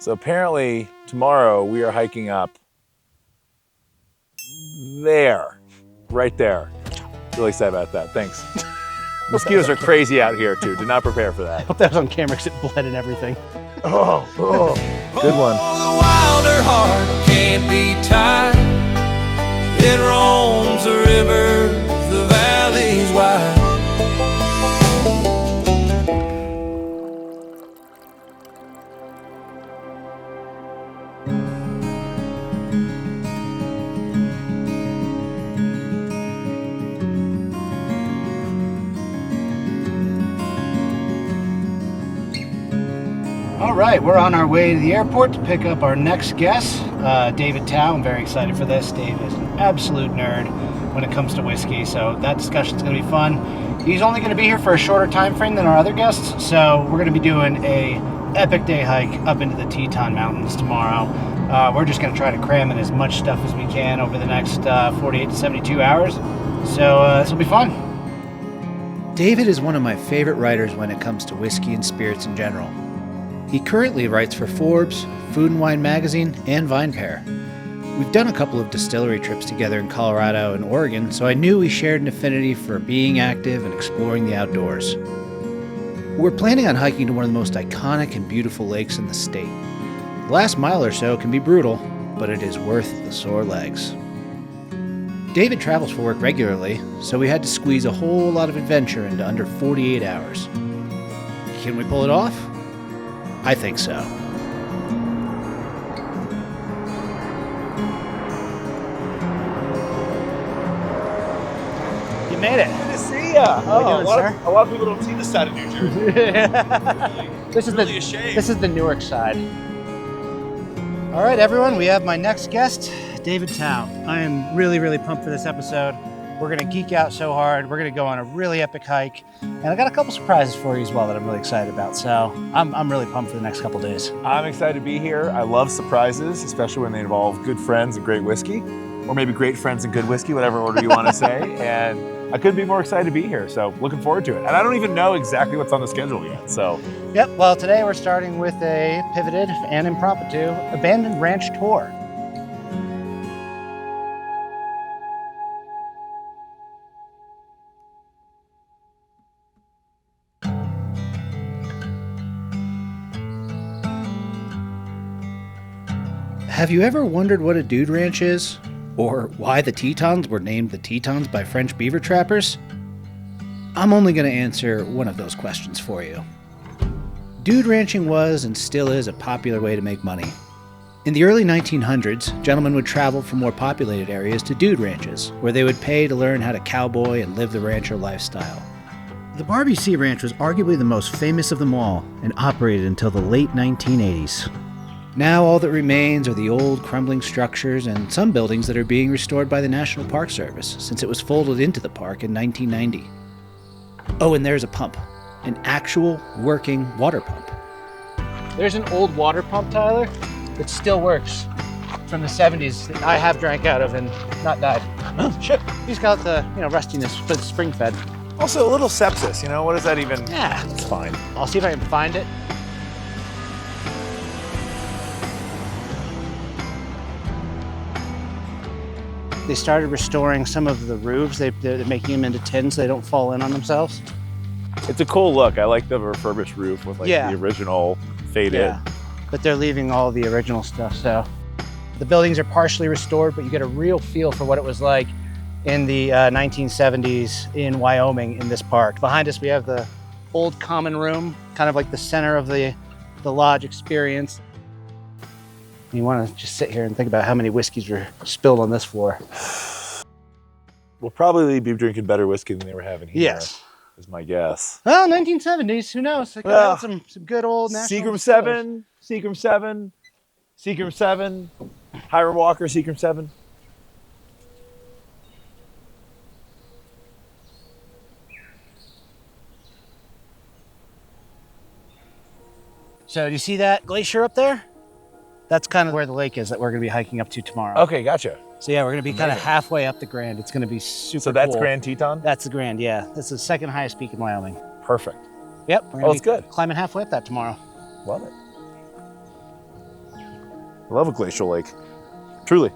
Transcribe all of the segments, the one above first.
So apparently tomorrow we are hiking up there, right there. Really excited about that, thanks. Mosquitoes are crazy out here too, did not prepare for I that. hope that was on camera because it bled and everything. Oh, good one. The wilder heart can't be tied. It roams the rivers, the valleys wide. All right, we're on our way to the airport to pick up our next guest, David Tao. I'm very excited for this. Dave is an absolute nerd when it comes to whiskey, so that discussion's going to be fun. He's only going to be here for a shorter time frame than our other guests, so we're going to be doing a epic day hike up into the Teton Mountains tomorrow. We're just going to try to cram in as much stuff as we can over the next 48 to 72 hours, so this will be fun. David is one of my favorite writers when it comes to whiskey and spirits in general. He currently writes for Forbes, Food and Wine Magazine, and VinePair. We've done a couple of distillery trips together in Colorado and Oregon, so I knew we shared an affinity for being active and exploring the outdoors. We're planning on hiking to one of the most iconic and beautiful lakes in the state. The last mile or so can be brutal, but it is worth the sore legs. David travels for work regularly, so we had to squeeze a whole lot of adventure into under 48 hours. Can we pull it off? I think so. You made it. Good to see ya. doing, sir? A lot of people don't see this side of New Jersey. This is really a shame. This is the Newark side. All right, everyone, we have my next guest, David Tao. I am really, really pumped for this episode. We're gonna geek out so hard. We're gonna go on a really epic hike. And I got a couple surprises for you as well that I'm really excited about. So I'm really pumped for the next couple days. I'm excited to be here. I love surprises, especially when they involve good friends and great whiskey, or maybe great friends and good whiskey, whatever order you want to say. And I couldn't be more excited to be here. So looking forward to it. And I don't even know exactly what's on the schedule yet. So Yep, well, today we're starting with a pivoted and impromptu abandoned ranch tour. Have you ever wondered what a dude ranch is? Or why the Tetons were named the Tetons by French beaver trappers? I'm only going to answer one of those questions for you. Dude ranching was and still is a popular way to make money. In the early 1900s, gentlemen would travel from more populated areas to dude ranches, where they would pay to learn how to cowboy and live the rancher lifestyle. The Barbie Sea Ranch was arguably the most famous of them all and operated until the late 1980s. Now all that remains are the old crumbling structures and some buildings that are being restored by the National Park Service since it was folded into the park in 1990. Oh, and there's a pump. An actual working water pump. There's an old water pump, Tyler, that still works from the 70s that I have drank out of and not died. Oh, shit. He's got the, rustiness, but it's spring fed. also a little sepsis, what does that even? Yeah. It's fine. I'll see if I can find it. They started restoring some of the roofs. They're making them into tins so they don't fall in on themselves. It's a cool look. I like the refurbished roof with the original faded. Yeah, but they're leaving all the original stuff. So the buildings are partially restored, but you get a real feel for what it was like in the 1970s in Wyoming in this park. Behind us, we have the old common room, kind of like the center of the lodge experience. You want to just sit here and think about how many whiskeys were spilled on this floor. We'll probably be drinking better whiskey than they were having here. Yes. Is my guess. Well, 1970s, who knows? They got out some good old national Seagram distillers. 7, Hiram Walker, Seagram 7. So do you see that glacier up there? That's kind of where the lake is that we're going to be hiking up to tomorrow. Okay, gotcha. So yeah, we're going to be kind of halfway up the Grand. It's going to be super So that's cool. Grand Teton? That's the Grand, yeah. That's the second highest peak in Wyoming. Perfect. Yep. We're gonna it's be good. climbing halfway up that tomorrow. Love it. I love a glacial lake. Truly.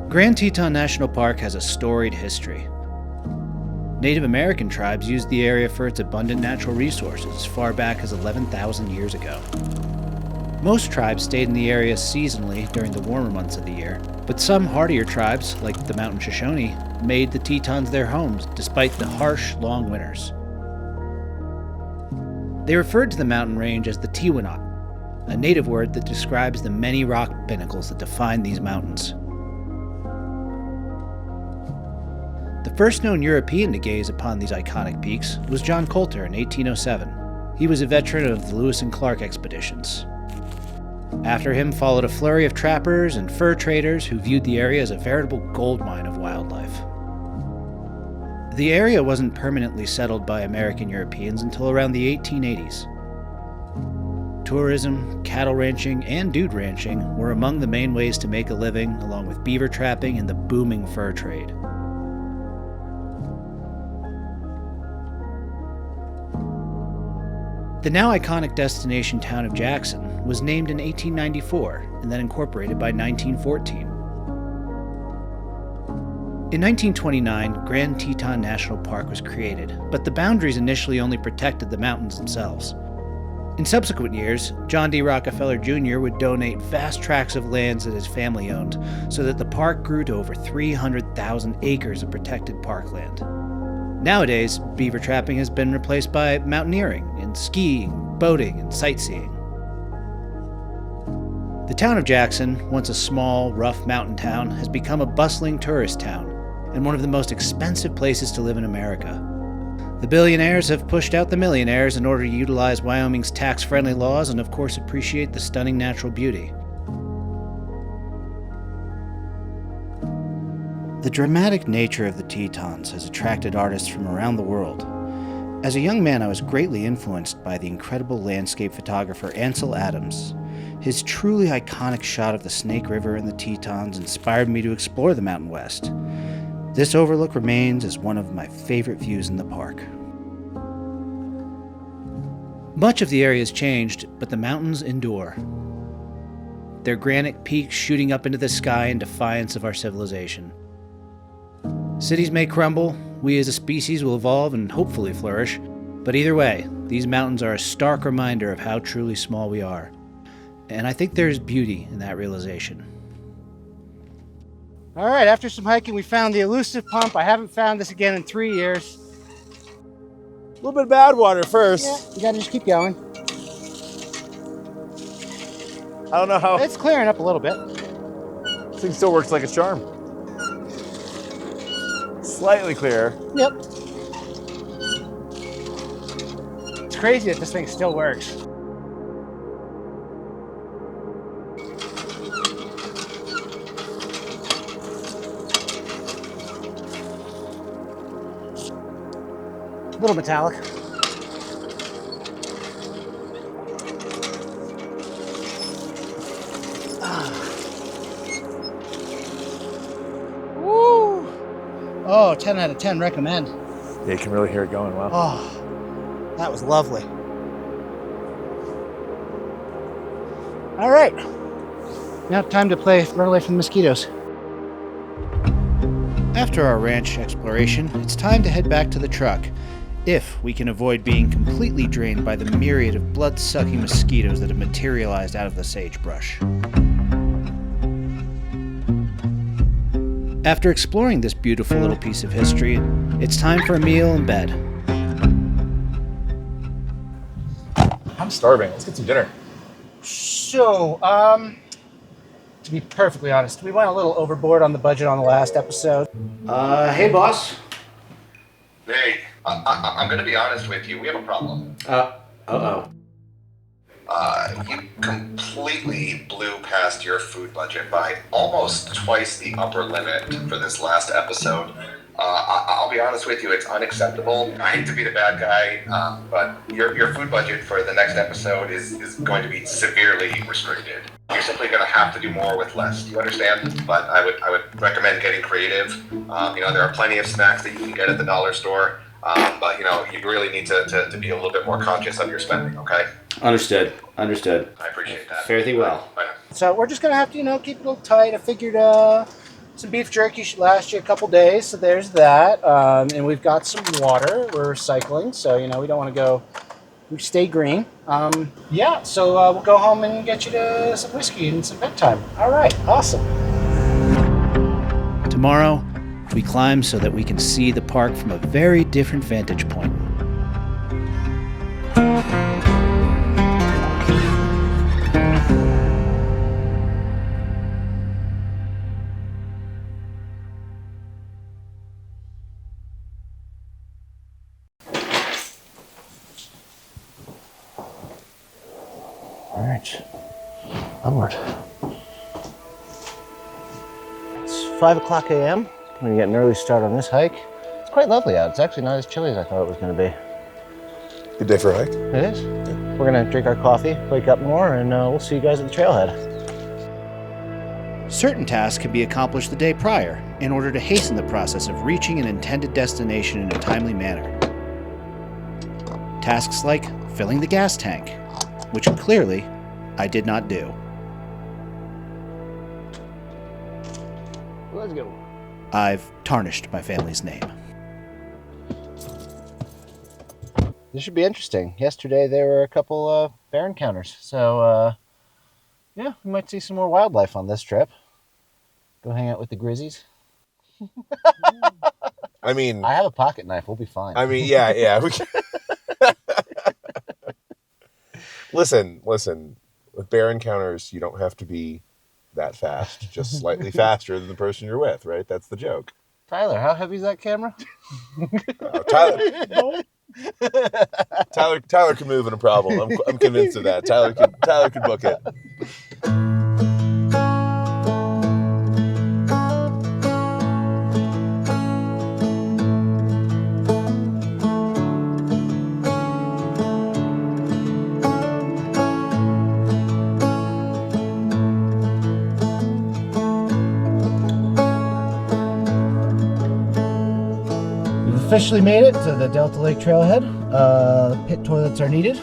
Grand Teton National Park has a storied history. Native American tribes used the area for its abundant natural resources as far back as 11,000 years ago. Most tribes stayed in the area seasonally during the warmer months of the year, but some hardier tribes, like the Mountain Shoshone, made the Tetons their homes despite the harsh, long winters. They referred to the mountain range as the Tiwanaut, a native word that describes the many rock pinnacles that define these mountains. The first known European to gaze upon these iconic peaks was John Coulter in 1807. He was a veteran of the Lewis and Clark expeditions. After him followed a flurry of trappers and fur traders who viewed the area as a veritable goldmine of wildlife. The area wasn't permanently settled by American Europeans until around the 1880s. Tourism, cattle ranching, and dude ranching were among the main ways to make a living, along with beaver trapping and the booming fur trade. The now iconic destination town of Jackson was named in 1894 and then incorporated by 1914. In 1929, Grand Teton National Park was created, but the boundaries initially only protected the mountains themselves. In subsequent years, John D. Rockefeller Jr. would donate vast tracts of lands that his family owned so that the park grew to over 300,000 acres of protected parkland. Nowadays, beaver trapping has been replaced by mountaineering and skiing, boating, and sightseeing. The town of Jackson, once a small, rough mountain town, has become a bustling tourist town and one of the most expensive places to live in America. The billionaires have pushed out the millionaires in order to utilize Wyoming's tax-friendly laws and, of course, appreciate the stunning natural beauty. The dramatic nature of the Tetons has attracted artists from around the world. As a young man, I was greatly influenced by the incredible landscape photographer Ansel Adams. His truly iconic shot of the Snake River and the Tetons inspired me to explore the Mountain West. This overlook remains as one of my favorite views in the park. Much of the area has changed, but the mountains endure. Their granite peaks shooting up into the sky in defiance of our civilization. Cities may crumble, we as a species will evolve and hopefully flourish, but either way, these mountains are a stark reminder of how truly small we are. And I think there's beauty in that realization. All right, after some hiking, we found the elusive pump. I haven't found this again in 3 years. A little bit of bad water first. Yeah, you gotta just keep going. I don't know how. It's clearing up a little bit. This thing still works like a charm. Slightly clear. Yep. It's crazy that this thing still works. A little metallic. Oh, 10 out of 10, recommend. Yeah, you can really hear it going well. Oh, that was lovely. All right. Now time to run away from the mosquitoes. After our ranch exploration, it's time to head back to the truck, if we can avoid being completely drained by the myriad of blood-sucking mosquitoes that have materialized out of the sagebrush. After exploring this beautiful little piece of history, it's time for a meal and bed. I'm starving. Let's get some dinner. So, to be perfectly honest, we went a little overboard on the budget on the last episode. Hey, boss. Hey, I'm going to be honest with you. We have a problem. Uh-oh. You completely blew past your food budget by almost twice the upper limit for this last episode. I'll be honest with you, it's unacceptable. I hate to be the bad guy, but your food budget for the next episode is going to be severely restricted. You you're simply going to have to do more with less. Do you understand? But I would recommend getting creative. There are plenty of snacks that you can get at the dollar store, but you really need to be a little bit more conscious of your spending. Okay. Understood. I appreciate that. Fare thee well. Bye now. So we're just gonna have to, keep it a little tight. I figured some beef jerky should last you a couple days, so there's that. And we've got some water. We're recycling, so we don't want to go. We stay green. So we'll go home and get you to some whiskey and some bedtime. All right, awesome. Tomorrow, we climb so that we can see the park from a very different vantage point. All right, onward. It's 5 o'clock a.m. I'm gonna get an early start on this hike. It's quite lovely out. It's actually not as chilly as I thought it was gonna be. Good day for a hike. It is. Yeah. We're gonna drink our coffee, wake up more, and we'll see you guys at the trailhead. Certain tasks can be accomplished the day prior in order to hasten the process of reaching an intended destination in a timely manner. Tasks like filling the gas tank, which clearly I did not do. Let's go. I've tarnished my family's name. This should be interesting. Yesterday there were a couple bear encounters, so we might see some more wildlife on this trip. Go hang out with the grizzlies. I mean, I have a pocket knife. We'll be fine. I mean, yeah. Listen. With bear encounters, you don't have to be that fast. Just slightly faster than the person you're with, right? That's the joke. Tyler, how heavy is that camera? Tyler can move in a problem. I'm convinced of that. Tyler could book it. Officially made it to the Delta Lake Trailhead. Pit toilets are needed,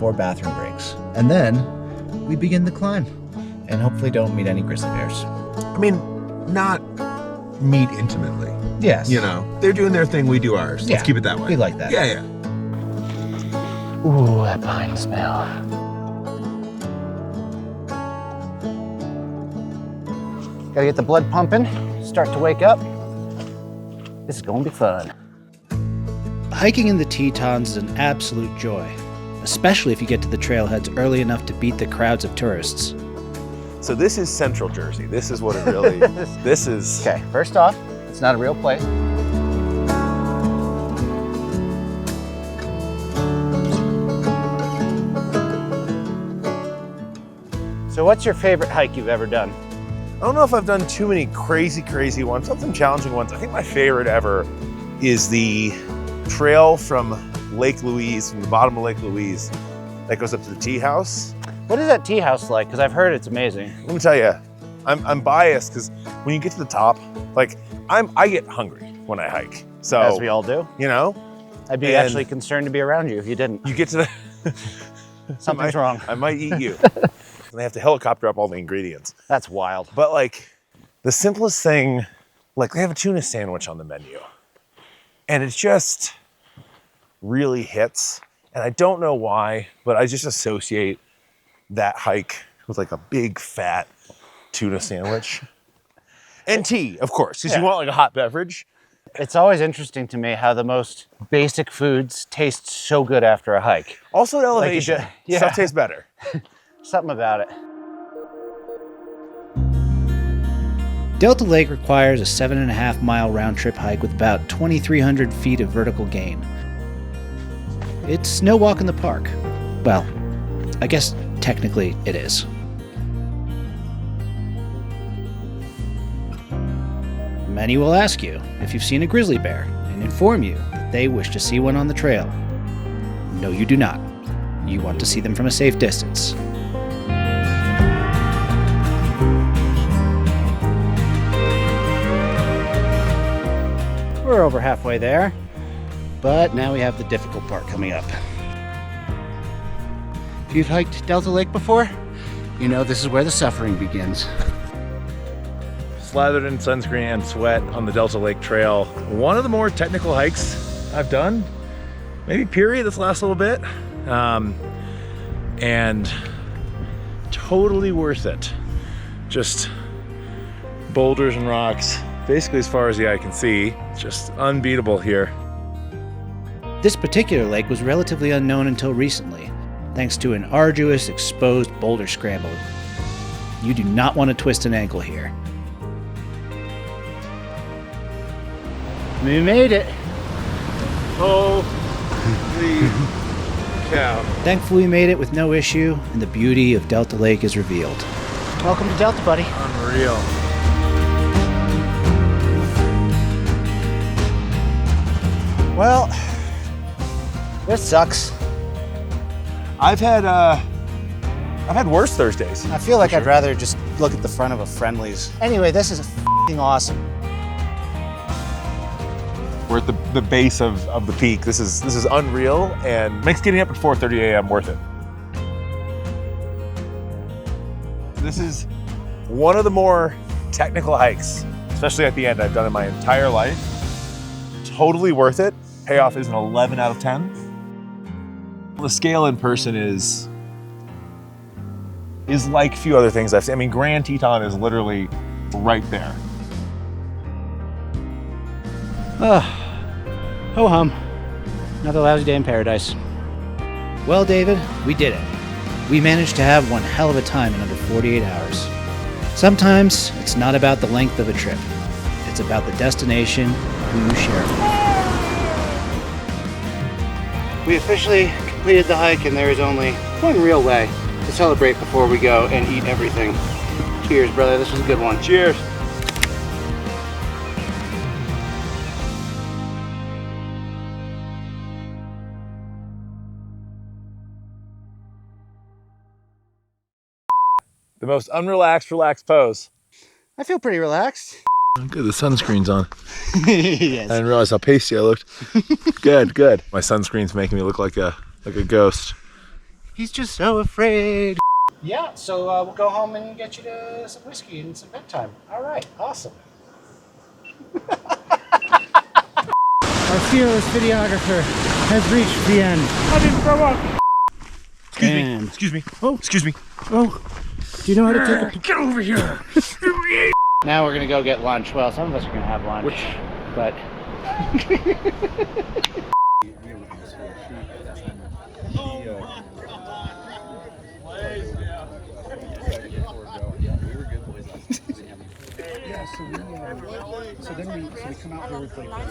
4 bathroom breaks. And then we begin the climb and hopefully don't meet any grizzly bears. I mean, not meet intimately. Yes. They're doing their thing, we do ours. Let's keep it that way. We like that. Yeah. Ooh, that pine smell. Gotta get the blood pumping, start to wake up. This is gonna be fun. Hiking in the Tetons is an absolute joy, especially if you get to the trailheads early enough to beat the crowds of tourists. So this is Central Jersey. This is what it really this is. Okay, first off, it's not a real place. So what's your favorite hike you've ever done? I don't know if I've done too many crazy ones. Some challenging ones. I think my favorite ever is the trail from Lake Louise, from the bottom of Lake Louise, that goes up to the tea house. What is that tea house like? Because I've heard it's amazing. Let me tell you, I'm biased because when you get to the top, I get hungry when I hike. So as we all do. I'd be actually concerned to be around you if you didn't. You get to the Something's wrong. I might eat you. They have to helicopter up all the ingredients. That's wild. But the simplest thing, they have a tuna sandwich on the menu. And it just really hits. And I don't know why, but I just associate that hike with a big fat tuna sandwich. And tea, of course, because you want a hot beverage. It's always interesting to me how the most basic foods taste so good after a hike. Also at elevation, stuff tastes better. Something about it. Delta Lake requires a 7.5 mile round trip hike with about 2,300 feet of vertical gain. It's no walk in the park. Well, I guess technically it is. Many will ask you if you've seen a grizzly bear and inform you that they wish to see one on the trail. No, you do not. You want to see them from a safe distance. We're over halfway there, but now we have the difficult part coming up. If you've hiked Delta Lake before, you know this is where the suffering begins. Slathered in sunscreen and sweat on the Delta Lake Trail. One of the more technical hikes I've done, maybe period, this last little bit. And totally worth it. Just boulders and rocks, basically as far as the eye can see. Just unbeatable here. This particular lake was relatively unknown until recently, thanks to an arduous exposed boulder scramble. You do not want to twist an ankle here. We made it. Holy cow. Thankfully we made it with no issue, and the beauty of Delta Lake is revealed. Welcome to Delta, buddy. Unreal. Well, this sucks. I've had worse Thursdays. I feel like I'd rather just look at the front of a Friendly's. Anyway, this is f***ing awesome. We're at the base of the peak. This is unreal and makes getting up at 4:30 a.m. worth it. This is one of the more technical hikes, especially at the end, I've done in my entire life. Totally worth it. Payoff is an 11 out of 10. The scale in person is like a few other things I've seen. I mean, Grand Teton is literally right there. Ho hum. Another lousy day in paradise. Well, David, we did it. We managed to have one hell of a time in under 48 hours. Sometimes it's not about the length of a trip. It's about the destination, who you share it with. We officially completed the hike, and there is only one real way to celebrate before we go and eat everything. Cheers, brother. This was a good one. Cheers. The most unrelaxed, relaxed pose. I feel pretty relaxed. Good, the sunscreen's on. Yes. I didn't realize how pasty I looked. Good, good. My sunscreen's making me look like a ghost. He's just so afraid. Yeah, so we'll go home and get you to some whiskey and some bedtime. All right, awesome. Our fearless videographer has reached the end. I didn't throw up. Excuse me. Excuse me. Oh, excuse me. Oh, do you know how to take a... Get over here. Now we're gonna go get lunch. Well, some of us are gonna have lunch, but... So then we come out here with like